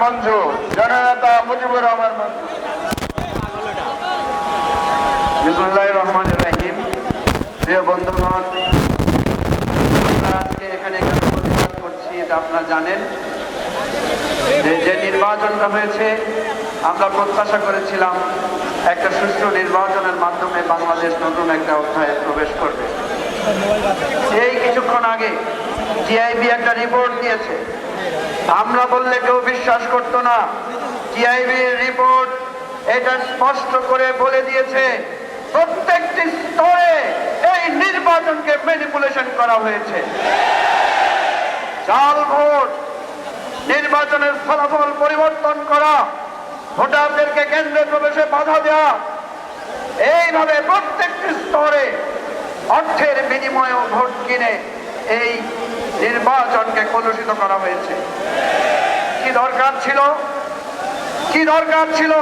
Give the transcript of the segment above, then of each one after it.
মঞ্জুর, জননেতা মুজিবুর রহমান মঞ্জুর। বিসমিল্লাহির রহমানির রহিম। প্রিয় বন্ধুগণ, আমরা আজকে এখানে প্রতিবাদ করছি, এটা আপনারা জানেন যে নির্বাচনটা হয়েছে, আমরা প্রত্যাশা করেছিলাম একটা সুষ্ঠু নির্বাচনের মাধ্যমে বাংলাদেশ নতুন একটা অধ্যায়ে প্রবেশ করবে। এই কিছুক্ষণ আগে টিআইবি একটা রিপোর্ট দিয়েছে, আমরা বললে কেউ বিশ্বাস করতো না। টিআইবির রিপোর্ট এটা স্পষ্ট করে বলে দিয়েছে প্রত্যেকটি স্তরে এই নির্বাচনকে ম্যানিপুলেশন করা হয়েছে। জাল ভোট, নির্বাচনের ফলাফল পরিবর্তন করা, ভোটারদেরকে কেন্দ্রে প্রবেশে বাধা দেওয়া, এইভাবে প্রত্যেকটি স্তরে অর্থের বিনিময়ে ভোট কিনে এই নির্বাচনকে কলুষিত করা হয়েছে। কি দরকার ছিল? কি দরকার ছিল?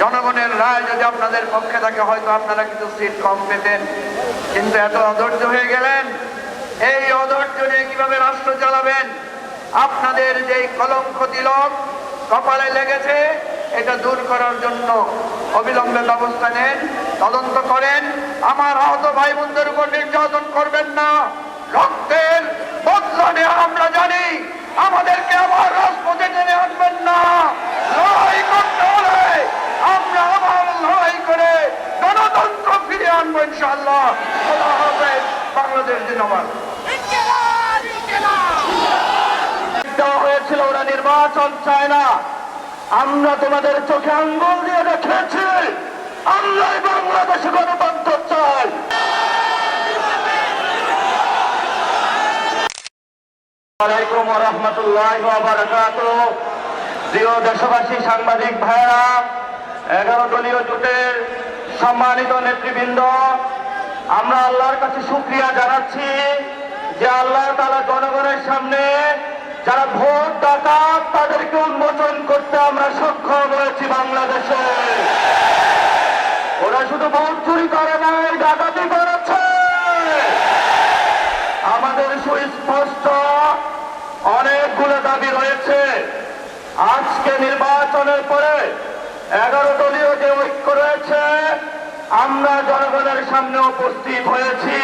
জনগণের রায় যদি আপনাদের পক্ষে থাকে হয়তো আপনারা কিছু সিট কম পেতেন, কিন্তু এত অধৈর্য হয়ে গেলেন। এই অধৈর্য নিয়ে কিভাবে রাষ্ট্র চালাবেন? আপনাদের যে কলঙ্ক তিলক কপালে লেগেছে, এটা দূর করার জন্য অবিলম্বে ব্যবস্থা নেন, তদন্ত করেন। আমার আহত ভাই বোনদের উপর নির্যাতন করবেন না। রক্তের বদলা নেওয়া আমরা জানি, আমাদেরকে আবার রাজপথে টেনে আনবেন না। লড়াই করতে হলে আমরা আবার লড়াই করে গণতন্ত্র ফিরে আনবো ইনশাআল্লাহ। আল্লাহ হাফেজ। বাংলাদেশ জিন্দাবাদ। দেওয়া হয়েছিল ওরা নির্বাচন চায় না, আমরা তোমাদের চোখে আঙ্গুল দিয়ে রেখেছি আমরা বাংলাদেশে গণতন্ত্র চাই। আসসালামু আলাইকুম ওয়া রাহমাতুল্লাহি ওয়া বারাকাতুহু। প্রিয় দেশবাসী, সাংবাদিক ভাইরা, 11 দলীয় জোটের সম্মানিত নেতৃবৃন্দ, আমরা আল্লাহর কাছে শুকরিয়া জানাচ্ছি যে আল্লাহ তাআলা জনগণের সামনে যারা ভোট ডাকাত তাদেরকে উন্মোচন করতে আমরা সক্ষম হয়েছি। বাংলাদেশে ওরা শুধু ভোট চুরি করে নাই, ডাকাতি করেছে। আমাদের সুস্পষ্ট অনেকগুলো দাবি রয়েছে। আজকে নির্বাচনের পরে 11 দলীয় যে ঐক্য রয়েছে, আমরা জনগণের সামনে উপস্থিত হয়েছি।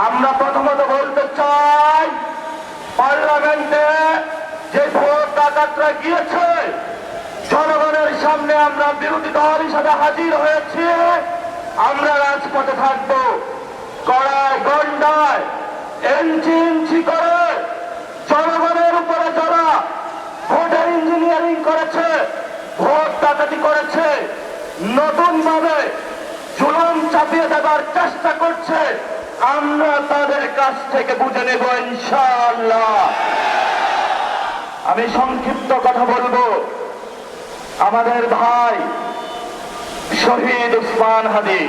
আমরা প্রথমত বলতে চাই, পার্লামেন্টে যে ভোট ডাকাতরা গিয়েছে, জনগণের সামনে আমরা বিরোধী দল হিসাবে হাজির হয়েছি। আমরা রাজপথে থাকব। কড়ায় গন্ডায় ইঞ্চি ইঞ্চি করে জনগণের উপরে যারা ভোটের ইঞ্জিনিয়ারিং করেছে, ভোট ডাকাতি করেছে, নতুন ভাবে জুলুম চাপিয়ে দেবার চেষ্টা করছে, আমরা তাদের কাছ থেকে বুঝে নেব ইনশাআল্লাহ। আমি সংক্ষিপ্ত কথা বলবো। আমাদের ভাই শহীদ উসমান হাদি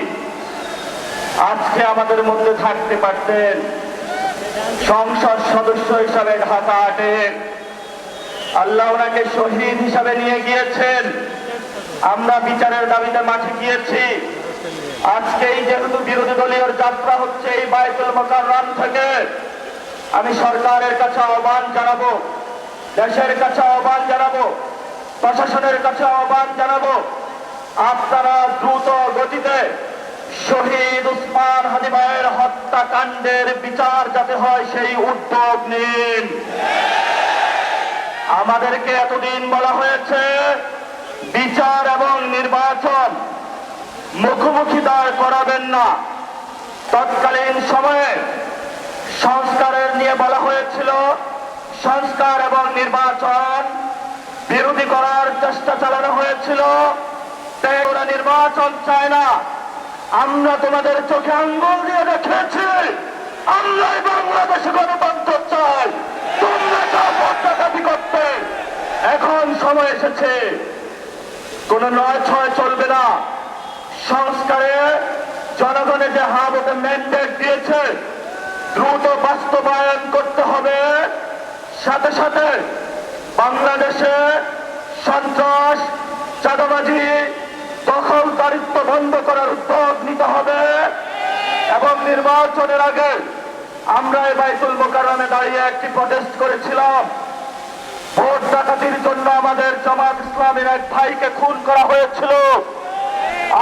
আজকে আমাদের মধ্যে থাকতে পারতেন, সংসদ সদস্য হিসাবে ঢাকা 8-এ আল্লাহ ওনাকে শহীদ হিসাবে নিয়ে গিয়েছেন। আমরা বিচারের দাবিতে মাঠে গিয়েছি। আজকেই যেহেতু বিরোধী দলীয় যাত্রা হচ্ছে এই বায়তুল মুকাররম থেকে, আমি সরকারের কাছে আহ্বান জানাবো, দেশের কাছে আহ্বান জানাবো, প্রশাসনের কাছে আহ্বান জানাবো, আপনারা দ্রুত গতিতে শহীদ উসমান হাদি ভাইয়ের হত্যাকাণ্ডের বিচার যাতে হয় সেই উদ্যোগ নিন। আমাদেরকে এতদিন বলা হয়েছে বিচার এবং নির্বাচন মুখোমুখি দাঁড় করাবেন না। তৎকালীন সময়ে সংস্কারের নিয়ে বলা হয়েছিল, সংস্কার এবং নির্বাচন বিরোধী করার চেষ্টা চালানো হয়েছিল। তাই ওরা নির্বাচন চায় না, আমরা তোমাদের চোখে আঙ্গুল দিয়ে রেখেছি আমরা বাংলাদেশে গণতন্ত্র চাই। তোমরা চাও ভোট ডাকাতি করতে, এখন সময় এসেছে। কোন 9-6 চলবে না। সংস্কারে জনগণের যে হাতে ম্যান্ডেট দিয়েছে, দ্রুত বাস্তবায়ন করতে হবে। সাথে সাথে বাংলাদেশে সন্ত্রাস, চাঁদাবাজি, দখলদারিত্ব বন্ধ করার উদ্যোগ নিতে হবে। এবং নির্বাচনের আগে আমরা এই বায়তুল মুকাররমে দাঁড়িয়ে একটি প্রটেস্ট করেছিলাম, ভোট ডাকাতির জন্য আমাদের জামাত ইসলামের এক ভাইকে খুন করা হয়েছিল।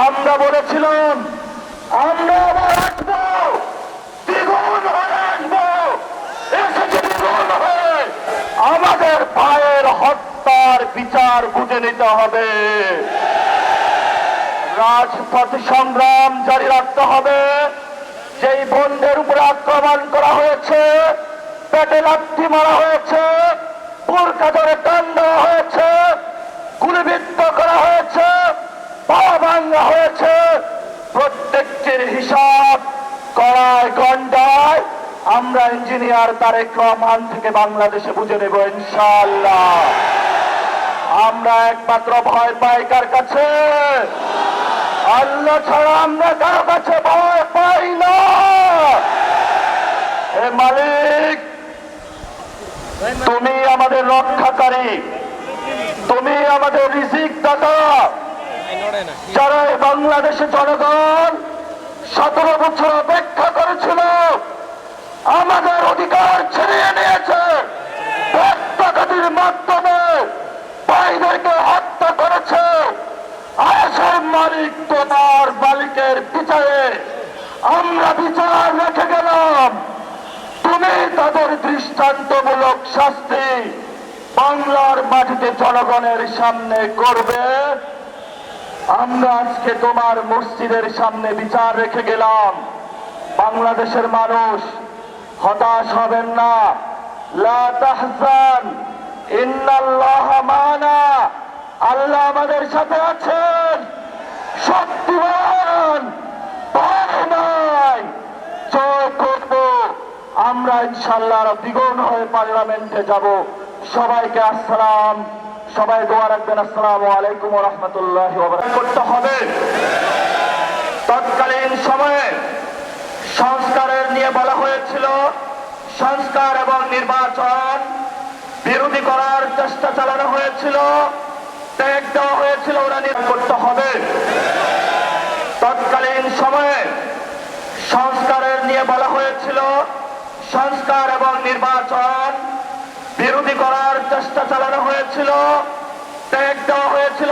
আমরা বলেছিলাম আমরা আবার আসবো, দ্বিগুণ হয়ে আসবো, এসেছে দ্বিগুণ হয়ে। আমাদের ভাইয়ের হত্যার বিচার বুঝে নিতে হবে। রাজপথ সংগ্রাম জারি রাখতে হবে। যেই বন্ধের উপরে আক্রমণ করা হয়েছে, পেটে লাথি মারা হয়েছে, বুরকা ধরে টান দেওয়া হয়েছে, গুলিবিদ্ধ করা হয়েছে, পা ভাঙা হয়েছে, প্রত্যেকটির হিসাব কড়ায় গন্ডায় আমরা ইঞ্জিনিয়ার তারেক রহমান থেকে বাংলাদেশে বুঝে নেব ইনশাআল্লাহ। আমরা একমাত্র ভয় পাই কার কাছে? আল্লাহ ছাড়া আমরা কারো কাছে ভয় পাই না। হে মালিক, তুমি আমাদের রক্ষাকারী, তুমি আমাদের রিজিক দাতা। যারা এই বাংলাদেশের জনগণ 17 বছর অপেক্ষা করেছিল, আমাদের অধিকার ছিনিয়ে নিয়েছে, ডাকাতির মাধ্যমে ভাইদেরকে হত্যা করেছে। আয়েশের মালিক, তোমার মালিকের বিচারে আমরা বিচার রেখে গেলাম। তুমি তাদের দৃষ্টান্তমূলক শাস্তি বাংলার মাটিতে জনগণের সামনে করবে। আমরা আজকে তোমার মসজিদের সামনে বিচার রেখে গেলাম। বাংলাদেশের মানুষ হতাশ হবেন না। লা তাহজান, ইন্নাল্লাহা মানা। আল্লাহ আমাদের সাথে আছেন, শক্তিমান, ভয় নাই, জয় করব। আমরা ইনশাআল্লাহ দ্বিগুণ হয়ে পার্লামেন্টে যাব। সবাইকে আসসালাম, সবাই দোয়া রাখবেন। আসসালামু আলাইকুম ওয়া রাহমাতুল্লাহি ওয়া বারাকাতুহু। করতে হবে। তৎকালীন সময়ে সংস্কারের নিয়ে বলা হয়েছিল, সংস্কার এবং নির্বাচন বিরোধী করার চেষ্টা চালানো হয়েছিল, ত্যাগ দেওয়া হয়েছিল, ওরা করতে হবে। তৎকালীন সময়ে সংস্কারের নিয়ে বলা হয়েছিল, সংস্কার এবং নির্বাচন বিরোধী করার চেষ্টা চালানো হয়েছিল, ত্যাগ দেওয়া হয়েছিল।